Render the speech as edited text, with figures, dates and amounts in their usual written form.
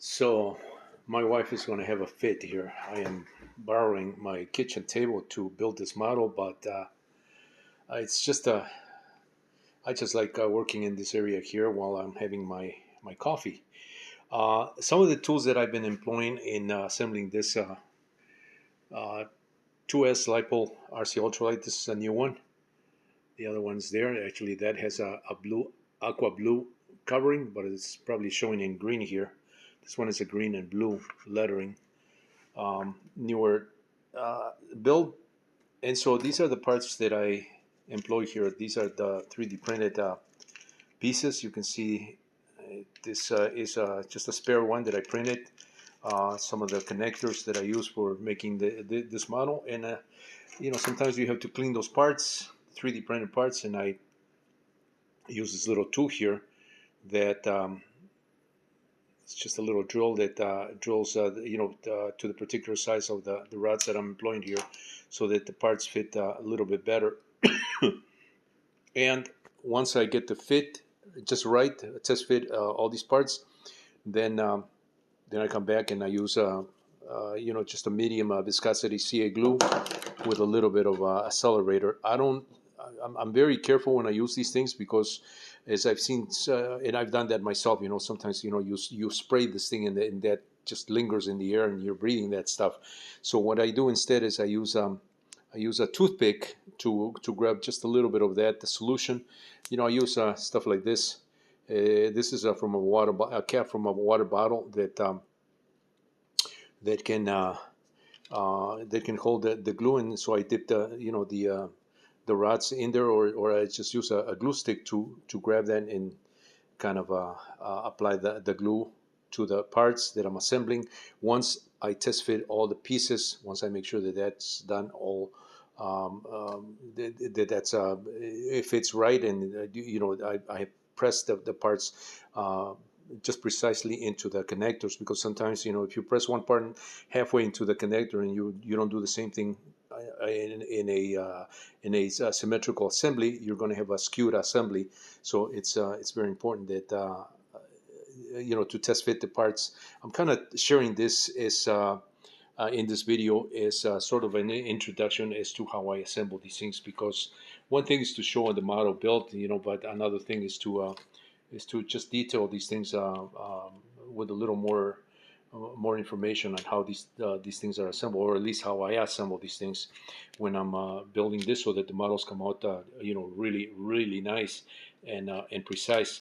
So, my wife is going to have a fit here. I am borrowing my kitchen table to build this model, but it's just I just like working in this area here while I'm having my coffee. Some of the tools that I've been employing in assembling this uh, 2S LiPo RC Ultralight. This is a new one. The other one's there. Actually, that has a blue, aqua blue covering, but it's probably showing in green here. This one is a green and blue lettering. Newer build. And so these are the parts that I employ here. These are the 3D printed pieces. You can see this is just a spare one that I printed. Some of the connectors that I use for making this model. And, sometimes you have to clean those parts, 3D printed parts. And I use this little tool here that it's just a little drill that drills, to the particular size of the rods that I'm employing here, so that the parts fit a little bit better. And once I get the fit just right, test fit all these parts, then I come back and I use just a medium viscosity CA glue with a little bit of accelerator. I'm very careful when I use these things because, as I've seen, and I've done that myself. Sometimes you spray this thing and that just lingers in the air and you're breathing that stuff. So what I do instead is I use a toothpick to grab just a little bit of that the solution. I use stuff like this. This is from a cap from a water bottle that can hold the glue, and so I dip the rods in there, or I just use a glue stick to grab that and kind of apply the glue to the parts that I'm assembling. Once I test fit all the pieces, once I make sure that that's done all, that's it fits right, and I press the parts just precisely into the connectors, because sometimes if you press one part halfway into the connector and you don't do the same thing in a symmetrical assembly, you're going to have a skewed assembly. So it's very important that to test fit the parts. I'm kind of sharing this as in this video is sort of an introduction as to how I assemble these things, because one thing is to show the model built, but another thing is to just detail these things with a little more information on how these things are assembled, or at least how I assemble these things when I'm building this, so that the models come out really really nice and precise.